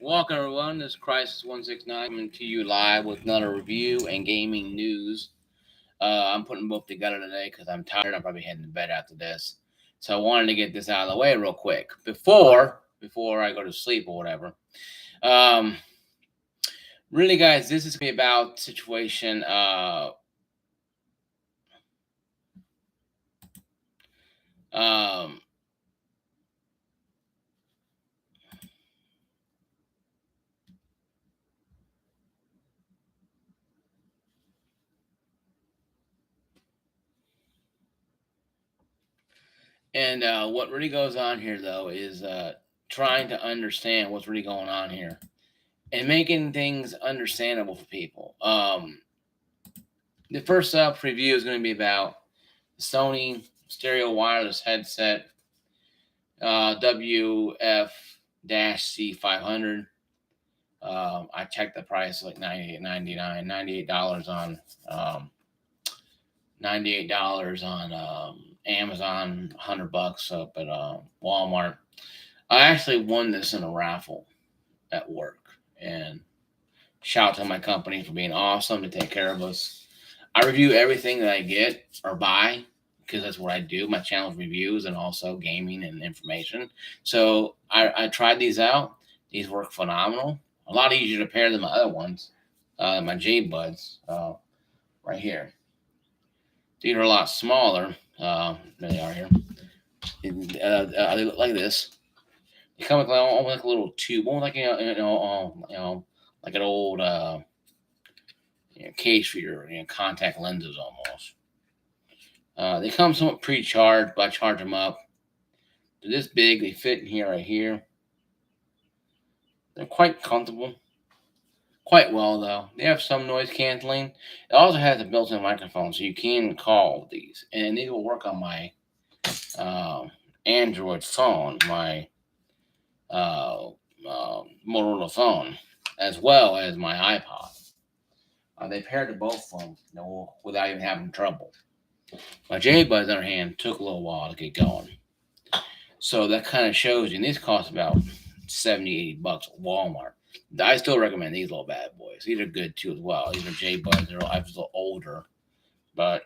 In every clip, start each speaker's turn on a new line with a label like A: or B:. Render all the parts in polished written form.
A: Welcome everyone. This is Crisis169 coming to you live with another review and gaming news. I'm putting both together today because I'm tired. I'm probably heading to bed after this, so I wanted to get this out of the way real quick before I go to sleep or whatever. Um, really, guys, this is gonna be about situation. Um, and what really goes on here though is trying to understand what's really going on here and making things understandable for people. The first up review is going to be about the Sony stereo wireless headset wf-c500. I checked the price like $98.99, $98 on $98 on Amazon, $100 up at Walmart. I actually won this in a raffle at work, and shout out to my company for being awesome to take care of us. I review everything that I get or buy because that's what I do. My channel reviews and also gaming and information. So I tried these out. These work phenomenal. A lot easier to pair than my other ones, my J Buds right here. These are a lot smaller than they are here. They look like this. They come with almost like a little tube, almost like like an old case for your contact lenses almost. They come somewhat pre-charged, but I charge them up. They're this big. They fit in here right here. They're quite comfortable. Quite well, though. They have some noise canceling. It also has a built-in microphone, so you can call these. And these will work on my Android phone, my Motorola phone, as well as my iPod. They paired to both of them, without even having trouble. My JBuds, on the other hand, took a little while to get going. So that kind of shows you. And these cost about $70, $80 at Walmart. I still recommend these little bad boys. These are good too as well. These are JBuds. They're a little older, but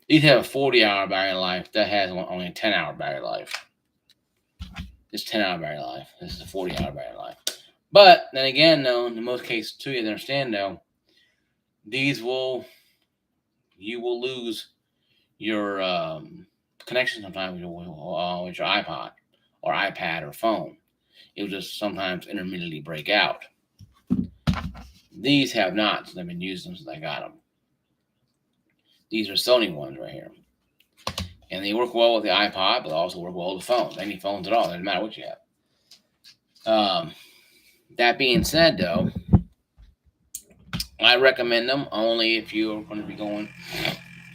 A: these have a 40-hour battery life. That has only a 10-hour battery life. This 10-hour battery life. This is a 40-hour battery life. But then again, though, in most cases too, you understand though, you will lose your connection sometimes with your iPod or iPad or phone. It will just sometimes intermittently break out. These have not, since I've been using them since I got them. These are Sony ones right here. And they work well with the iPod, but also work well with the phones. Any phones at all, doesn't matter what you have. That being said, though, I recommend them only if you're going to be going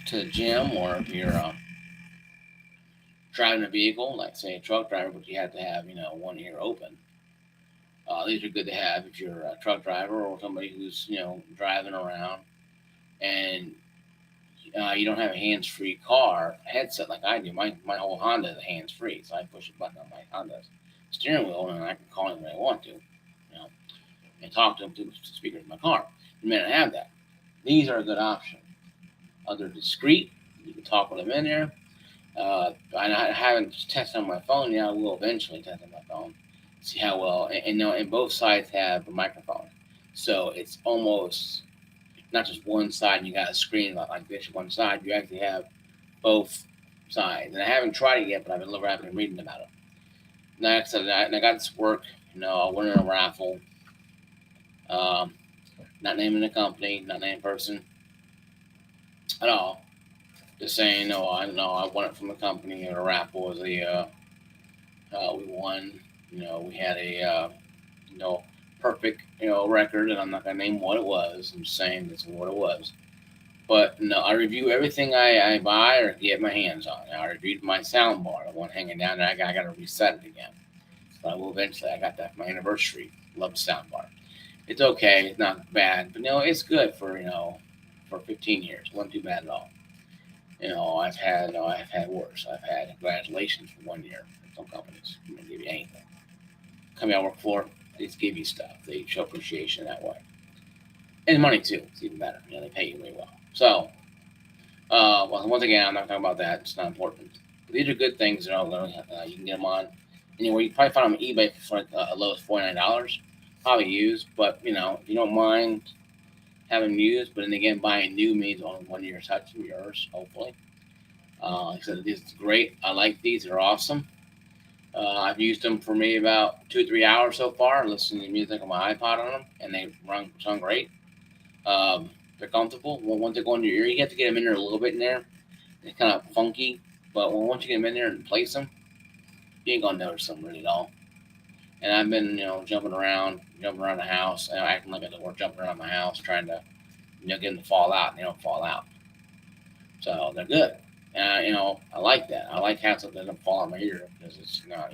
A: to the gym or if you're driving a vehicle, like say a truck driver, but you have to have one ear open. These are good to have if you're a truck driver or somebody who's driving around and you don't have a hands-free car headset like I do. My whole Honda is hands-free, so I push a button on my Honda's steering wheel and I can call him when I want to, and talk to him through the speakers in my car. You may not have that. These are a good option. They're discreet. You can talk with them in there. I haven't tested on my phone yet. I will eventually test on my phone, see how well. And both sides have a microphone, so it's almost not just one side. And you got a screen like this one side. You actually have both sides. And I haven't tried it yet, but I've been reading about it. Next, and I got this work. I won in a raffle. Not naming the company, not naming person at all. Just saying, I won it from the company. Or a raffle was we won. We had a perfect record, and I'm not gonna name what it was. I'm just saying this is what it was. But no, I review everything I buy or get my hands on. I reviewed my sound bar, the one hanging down there. I got to reset it again. But I will eventually. I got that for my anniversary. Love the sound bar. It's okay. It's not bad, but it's good for 15 years. It wasn't too bad at all. I've had worse. I've had congratulations for 1 year. Some companies don't give you anything. company I work for, they just give you stuff. They show appreciation that way, and money too. It's even better. They pay you really well. So, well, once again, I'm not talking about that. It's not important. But these are good things. You can get them on anywhere. You can probably find them on eBay for like a low as $49, probably used. But if you don't mind having them used, but then again, buying new means only 1 year touching yours, hopefully. Like I said, this is great. I like these. They're awesome. I've used them for maybe about 2 or 3 hours so far, listening to music on my iPod on them, and they sound great. They're comfortable. Well, once they go in your ear, you have to get them in there a little bit in there. It's kind of funky, but once you get them in there and place them, you ain't gonna notice them really at all. And I've been, jumping around the house, acting like I don't work, jumping around my house, trying to, get them to fall out, and they don't fall out. So they're good. And I like that. I like having something that doesn't fall on my ear because it's not,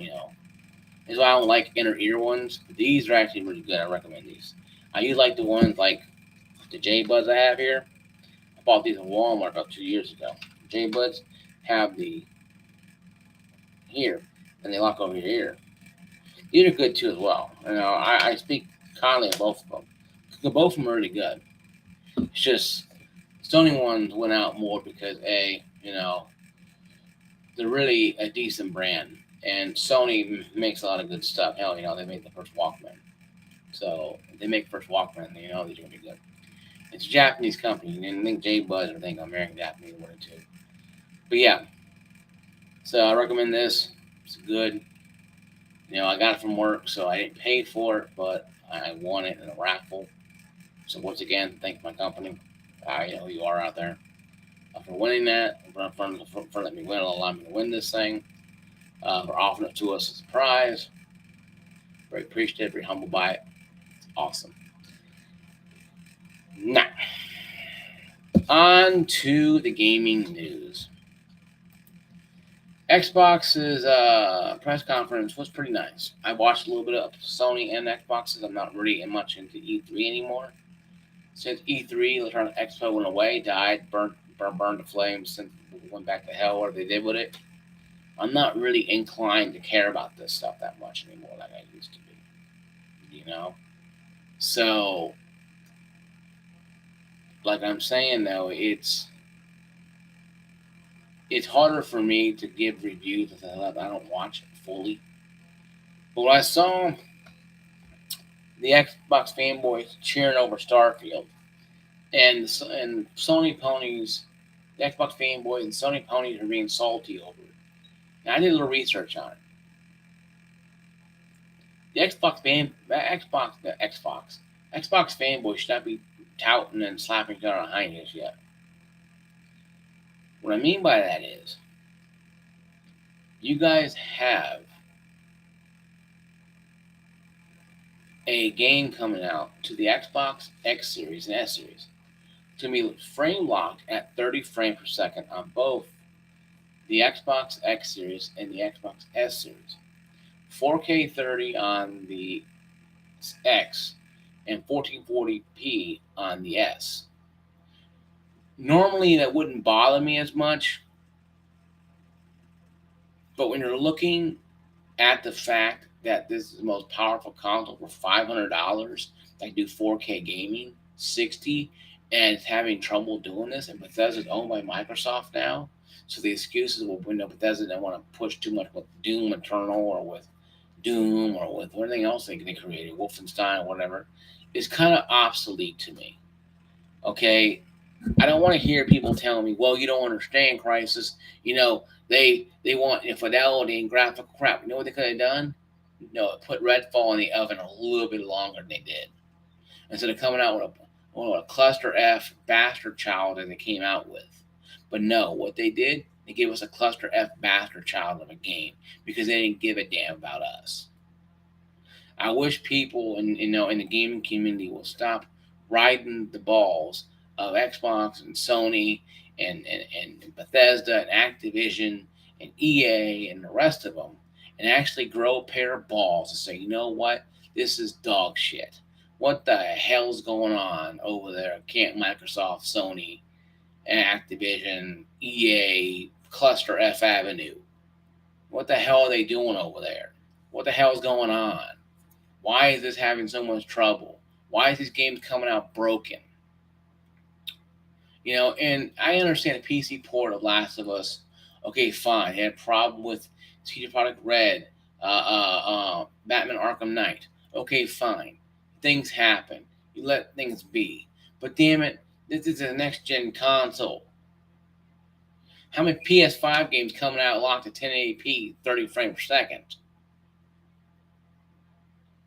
A: That's why I don't like inner ear ones. But these are actually really good. I recommend these. I usually like the ones like the J Buds I have here. I bought these in Walmart about 2 years ago. J Buds have the here, and they lock over your ear. These are good too as well. I speak kindly of both of them. Both of them are really good. It's just Sony ones went out more because they're really a decent brand, and Sony makes a lot of good stuff. Hell, they made the first Walkman, so they make first Walkman. These are gonna be good. It's a Japanese company. You didn't think J Buzz or think American Japanese one or two. But yeah, so I recommend this. It's good. I got it from work, so I didn't pay for it, but I won it in a raffle. So once again, thank my company. You know who you are out there for winning that, for letting me win, allowing me to win this thing, for offering it to us as a prize. Very appreciative, very humble by it. It's awesome. Now, on to the gaming news. Xbox's press conference was pretty nice. I watched a little bit of Sony and Xbox's. I'm not really much into E3 anymore. Since E3, Electronic Expo went away, died, burned to flames, since went back to hell, what they did with it. I'm not really inclined to care about this stuff that much anymore like I used to be. So, like I'm saying though, it's harder for me to give reviews if I don't watch it fully. But when I saw the Xbox fanboys cheering over Starfield, and Sony ponies, the Xbox fanboys and Sony ponies are being salty over it. And I did a little research on it. The Xbox fanboys should not be touting and slapping each other on the hinges yet. What I mean by that is, you guys have a game coming out to the Xbox X Series and S Series to be frame locked at 30 frames per second on both the Xbox X Series and the Xbox S Series. 4K 30 on the X and 1440p on the S. Normally that wouldn't bother me as much, but when you're looking at the fact that this is the most powerful console for $500 that do 4K gaming, 60, and it's having trouble doing this, and Bethesda's owned by Microsoft now, so the excuses will Bethesda don't want to push too much with Doom Eternal or with Doom or with anything else they created, Wolfenstein or whatever, is kind of obsolete to me. Okay, I don't want to hear people telling me, "Well, you don't understand, Crisis. They want infidelity and graphical crap." You know what they could have done? No, put Redfall in the oven a little bit longer than they did, instead of coming out with a cluster F bastard child that they came out with. But no, what they did, they gave us a cluster F bastard child of a game because they didn't give a damn about us. I wish people in the gaming community will stop riding the balls of Xbox and Sony and Bethesda and Activision and EA and the rest of them, and actually grow a pair of balls and say, you know what, this is dog shit. What the hell's going on over there at Camp Microsoft, Sony, and Activision, EA, Cluster F Avenue? What the hell are they doing over there? What the hell's going on? Why is this having so much trouble? Why is these games coming out broken? And I understand the PC port of Last of Us. Okay, fine. Had a problem with CD Product Red, Batman Arkham Knight. Okay, fine. Things happen. You let things be. But damn it, this is a next gen console. How many PS5 games coming out locked at 1080p, 30 frames per second?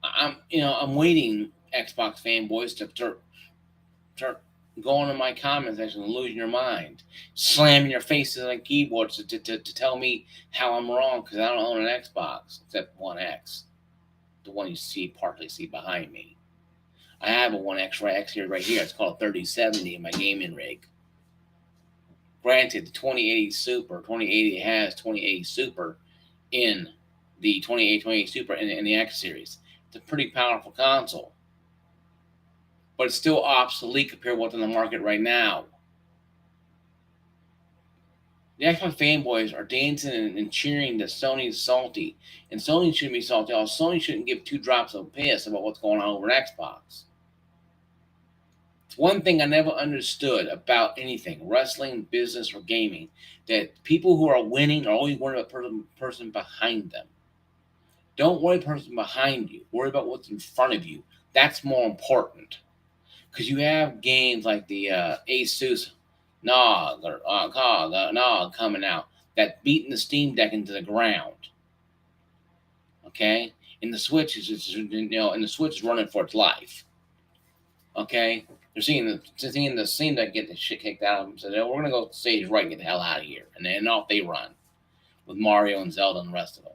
A: I'm waiting, Xbox fanboys, to start going in my comment section and losing your mind, slamming your faces on keyboards to tell me how I'm wrong because I don't own an Xbox except One X, the one you partly see behind me. I have a One X right here. It's called 3070 in my gaming rig. Granted, the 2080 has 2080 Super in the 2080 Super in the X series. It's a pretty powerful console, but it's still obsolete compared to what's on the market right now. The Xbox fanboys are dancing and cheering that Sony's salty, and Sony shouldn't be salty. Sony shouldn't give two drops of piss about what's going on over at Xbox. It's one thing I never understood about anything, wrestling, business, or gaming, that people who are winning are always worried about the person behind them. Don't worry about the person behind you. Worry about what's in front of you. That's more important. Because you have games like the Asus Nog coming out that beating the Steam Deck into the ground. Okay, and the Switch is running for its life. Okay, they're seeing the Steam Deck get the shit kicked out of them. So we're gonna go stage right, and get the hell out of here, and then off they run with Mario and Zelda and the rest of them.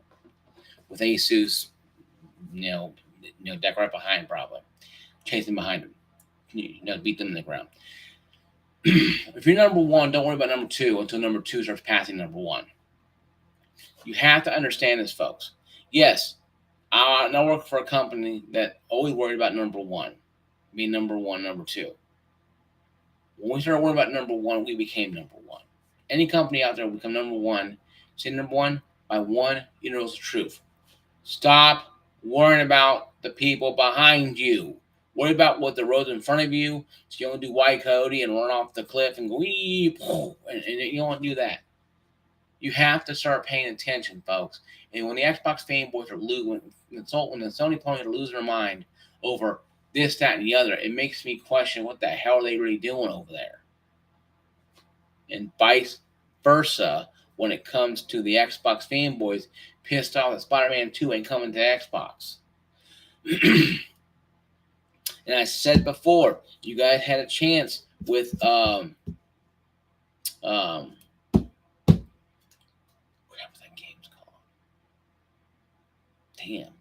A: With Asus, deck right behind, probably chasing behind them. Beat them in the ground. If you're number one, don't worry about number two until number two starts passing number one. You have to understand this, folks. Yes, I now work for a company that always worried about number one, being number one, number two. When we started worrying about number one, we became number one. Any company out there will become number one. Say number one by one universal truth. Stop worrying about the people behind you. Worry about what the road's in front of you, so you don't do white Cody and run off the cliff and go, and you don't want to do that. You have to start paying attention, folks. And when the Xbox fanboys are losing, when the Sony ponies are losing their mind over this, that, and the other, it makes me question what the hell are they really doing over there. And vice versa, when it comes to the Xbox fanboys pissed off that Spider-Man 2 ain't coming to Xbox. And I said before, you guys had a chance with whatever that game's called. Damn.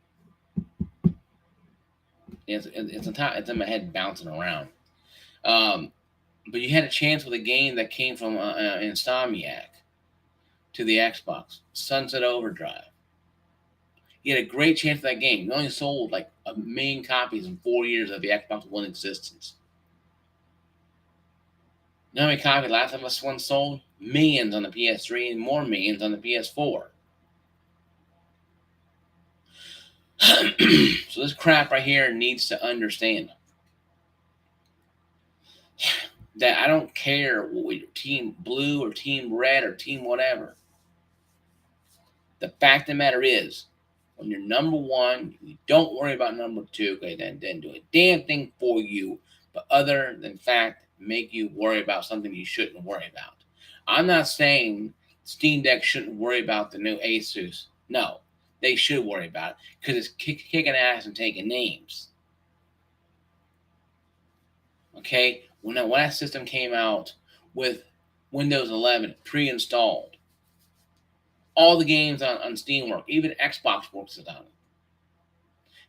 A: It's in my head bouncing around. But you had a chance with a game that came from Insomniac to the Xbox, Sunset Overdrive. You had a great chance for that game. You only sold like 1 million copies in 4 years of the Xbox One existence. You know how many copies Last of Us One sold? Millions on the PS3 and more millions on the PS4. So this crap right here needs to understand that I don't care what you're team blue or team red or team whatever. The fact of the matter is, when you're number one, you don't worry about number two, okay, then do a damn thing for you, but other than fact, make you worry about something you shouldn't worry about. I'm not saying Steam Deck shouldn't worry about the new Asus. No, they should worry about it because it's kicking ass and taking names. Okay, when that system came out with Windows 11 pre-installed, all the games on Steam work. Even Xbox works it on it.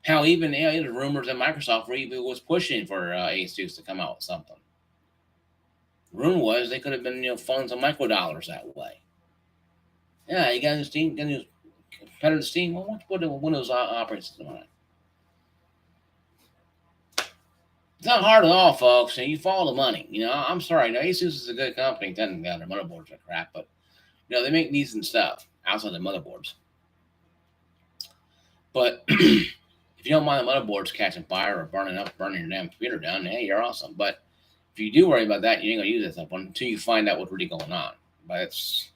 A: Hell, even there's rumors that Microsoft was pushing for Asus to come out with something. The rumor was they could have been funding some microdollars that way. Yeah, you got a Steam, got a competitive Steam. Well, what's put a Windows operating system on it? It's not hard at all, folks. You follow the money. I'm sorry. Asus is a good company. Technically, their motherboards are crap, but they make decent stuff outside the motherboards. But If you don't mind the motherboards catching fire or burning your damn computer down, hey, you're awesome. But if you do worry about that, you ain't gonna use that stuff until you find out what's really going on. But it's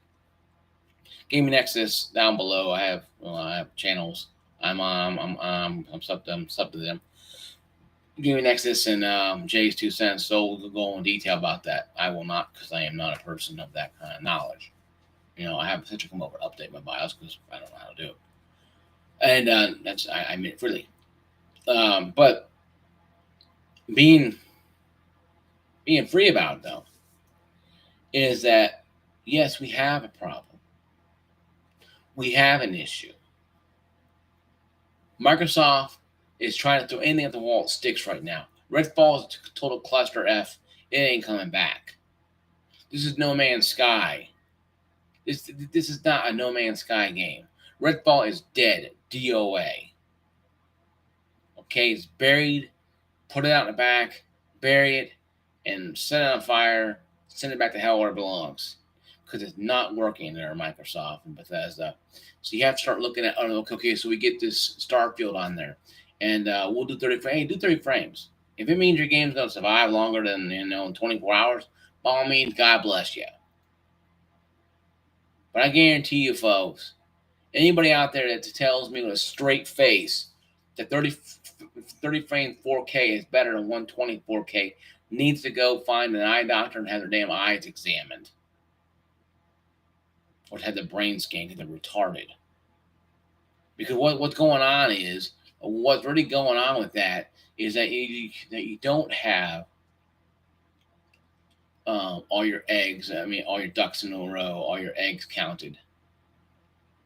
A: Gaming Nexus down below. I have channels. I'm sub to them. Gaming Nexus and Jay's 2 cents. So we'll go in detail about that. I will not, because I am not a person of that kind of knowledge. I have to come over and update my BIOS because I don't know how to do it. And that's I mean freely. But being free about it though is that yes, we have a problem. We have an issue. Microsoft is trying to throw anything at the wall that sticks right now. Redfall is a total cluster F. It ain't coming back. This is No Man's Sky. This is not a No Man's Sky game. Redfall is dead. DOA. Okay, it's buried. Put it out in the back. Bury it. And set it on fire. Send it back to hell where it belongs. Because it's not working there, Microsoft and Bethesda. So you have to start looking at, okay, so we get this Starfield on there. And we'll do 30 frames. Hey, do 30 frames. If it means your game's going to survive longer than 24 hours, by all means, God bless you. But I guarantee you, folks, anybody out there that tells me with a straight face that 30 frame 4K is better than 120 4K needs to go find an eye doctor and have their damn eyes examined. Or have their brain scanned because they're retarded. Because what's going on is, what's really going on with that is that you don't have all your eggs, all your ducks in a row, all your eggs counted.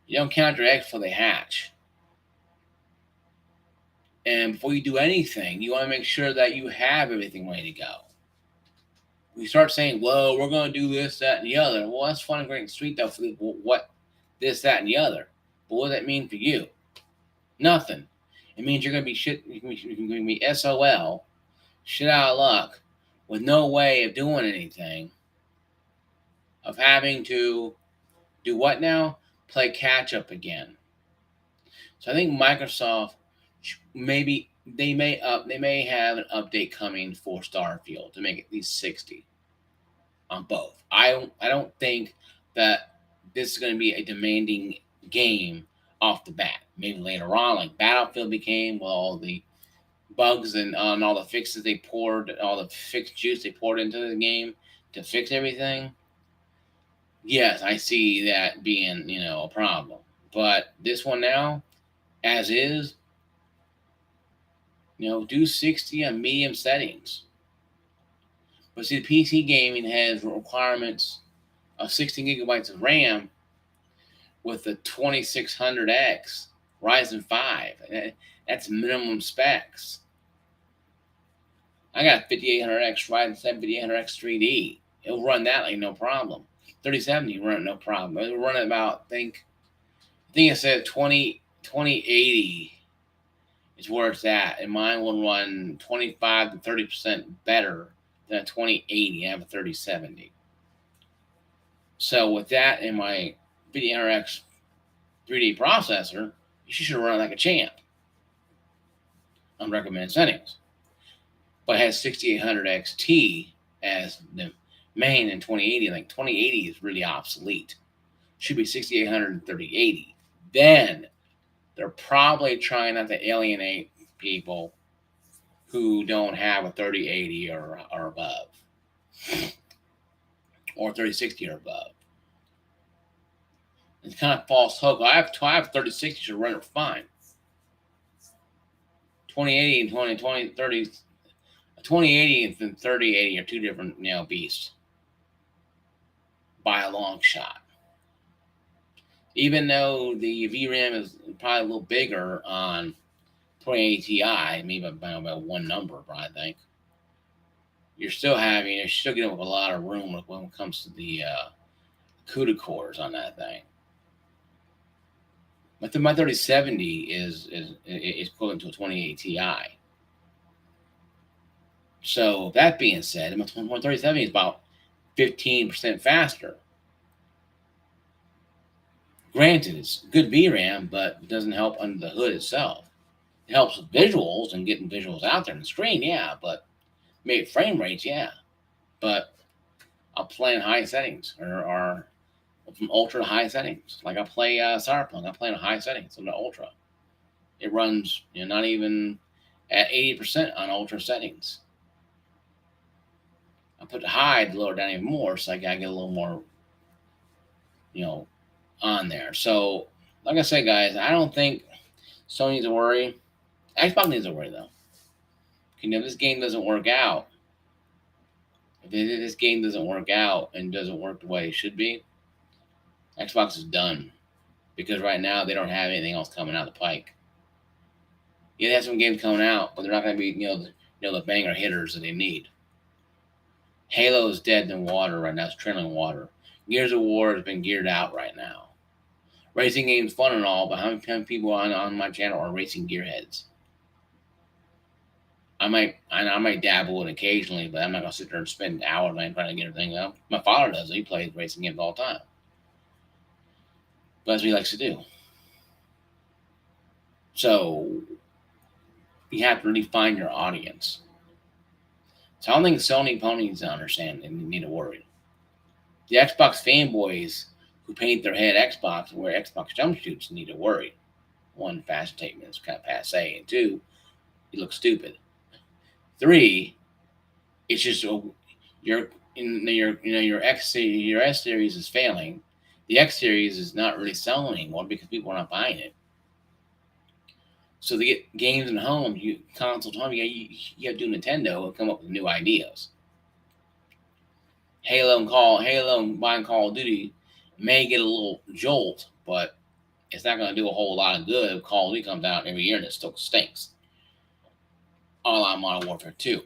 A: You don't count your eggs before they hatch. And before you do anything, you want to make sure that you have everything ready to go. We start saying, well, we're going to do this, that, and the other. Well, that's fun and great and sweet, though, for what this, that, and the other. But what does that mean for you? Nothing. It means you're going to be shit. You're going to be SOL, shit out of luck, with no way of doing anything, of having to do what now? Play catch up again. So I think Microsoft they may have an update coming for Starfield to make it at least 60 on both. I don't think that this is going to be a demanding game off the bat. Maybe later on, like Battlefield became, with all the bugs and all the fixes they poured, all the fixed juice they poured into the game to fix everything. Yes, I see that being, a problem. But this one now, as is, do 60 on medium settings. But see, the PC gaming has requirements of 16 gigabytes of RAM with the 2600X Ryzen 5. That's minimum specs. I got 5800X Ryzen 7 5800X 3D. It'll run that like no problem. 3070 run it no problem. It'll run it about, I think it said 2080 is where it's at. And mine will run 25 to 30% better than a 2080. I have a 3070. So with that in my 5800X 3D processor, you should run like a champ on recommended settings. But it has 6800 XT as the main in 2080. Like 2080 is really obsolete. Should be 6800 and 3080. Then they're probably trying not to alienate people who don't have a 3080 or above, or 3060 or above. It's kind of false hope. I have 3060 should run it fine. 2080 and 2080 and 3080 are two different beasts by a long shot. Even though the VRAM is probably a little bigger on 2080 Ti, maybe about one number, I think, you're still getting with a lot of room when it comes to the CUDA cores on that thing. But my 3070 is equivalent to a 2080 Ti. So that being said, my 3070 is about 15% faster. Granted, it's good VRAM, but it doesn't help under the hood itself. It helps with visuals and getting visuals out there on the screen, yeah, but maybe frame rates, yeah. But I'll play in high settings or from ultra to high settings. Like I play Cyberpunk, I play in high settings on the ultra. It runs, not even at 80% on ultra settings. I put the high to lower down even more, so I gotta get a little more, you know, on there. So, like I said, guys, I don't think Sony needs to worry. Xbox needs to worry though. If this game doesn't work out, if this game doesn't work out and doesn't work the way it should be, Xbox is done because right now they don't have anything else coming out the pike. Yeah, they have some games coming out, but they're not going to be, the banger hitters that they need. Halo is dead in water right now. It's trailing water. Gears of War has been geared out right now. Racing games fun and all, but how many people on my channel are racing gearheads? I might dabble in occasionally, but I'm not gonna sit there and spend hours trying to get everything up. My father does. He plays racing games all the time. But that's what he likes to do. So you have to really find your audience. So I don't think Sony ponies understand and need to worry. The Xbox fanboys who paint their head Xbox and wear Xbox jumpsuits need to worry. One, fashion statement is kind of passe, and two, you look stupid. Three, it's just your S series is failing. The X series is not really selling anymore because people are not buying it. So to get games in home, consoles home, you have to do Nintendo and come up with new ideas. Halo and buying Call of Duty may get a little jolt, but it's not going to do a whole lot of good if Call of Duty comes out every year and it still stinks. All out Modern Warfare 2.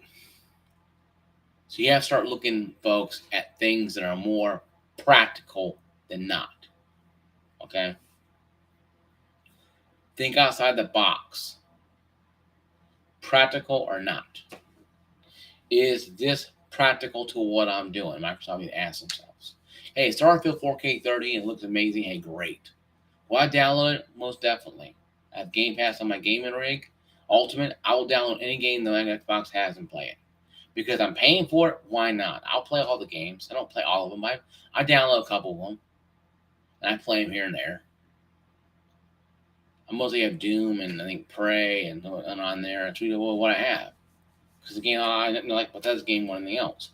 A: So you have to start looking, folks, at things that are more practical than not. Okay? Think outside the box. Practical or not? Is this practical to what I'm doing? Microsoft needs to ask themselves. Hey, Starfield 4K 30 and it looks amazing. Hey, great. Will I download it? Most definitely. I have Game Pass on my gaming rig. Ultimate, I will download any game that my Xbox has and play it. Because I'm paying for it, why not? I'll play all the games. I don't play all of them. I download a couple of them. And I play them here and there. I mostly have Doom and I think Prey and on there. It's really what I have. Because the game, I don't like Bethesda's game more than anything else.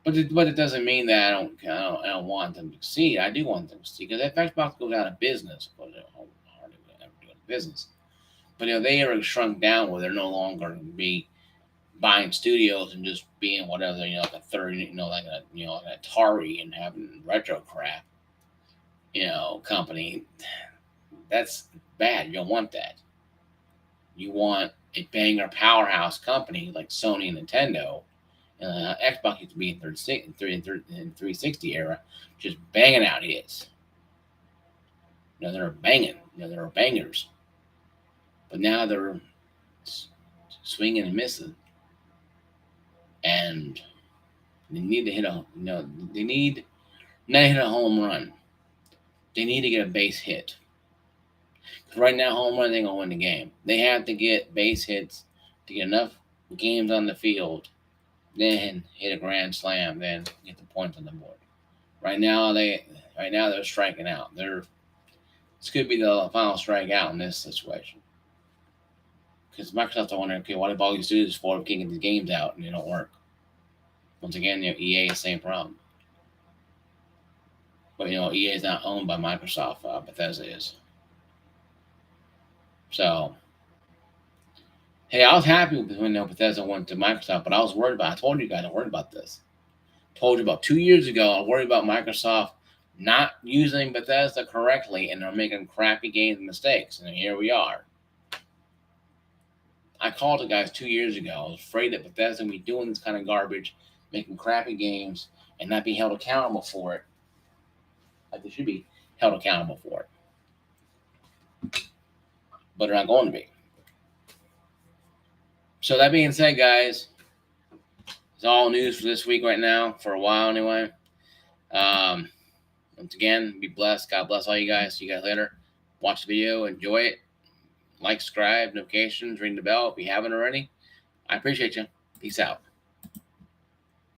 A: But it doesn't mean that I don't want them to succeed. I do want them to succeed. Because if Xbox goes out of business, hardly ever do business. But they are shrunk down where they're no longer going to be buying studios and just being whatever, like a third, like an Atari and having retro crap, company. That's bad. You don't want that. You want a banger powerhouse company like Sony and Nintendo. Xbox used to be in 360 era, just banging out hits. They're banging. They're bangers. But now they're swinging and missing. And they need to hit they need not hit a home run. They need to get a base hit. Because right now, home run ain't going to win the game. They have to get base hits to get enough games on the field, then hit a grand slam, then get the points on the board. Right now they're striking out. This could be the final strikeout in this situation. Because Microsoft's wondering, okay, what do all these studios for if we can't get these games out and they don't work? Once again, EA is the same problem. But EA is not owned by Microsoft. Bethesda is. So, hey, I was happy when Bethesda went to Microsoft, but I was worried about. I told you guys I worried about this. Told you about 2 years ago. I worried about Microsoft not using Bethesda correctly, and they're making crappy games and mistakes. And here we are. I called the guys 2 years ago. I was afraid that Bethesda would be doing this kind of garbage, making crappy games, and not be held accountable for it. Like they should be held accountable for it. But they're not going to be. So that being said, guys, it's all news for this week right now, for a while anyway. Once again, be blessed. God bless all you guys. See you guys later. Watch the video. Enjoy it. Like, subscribe, notifications, ring the bell if you haven't already. I appreciate you. Peace out.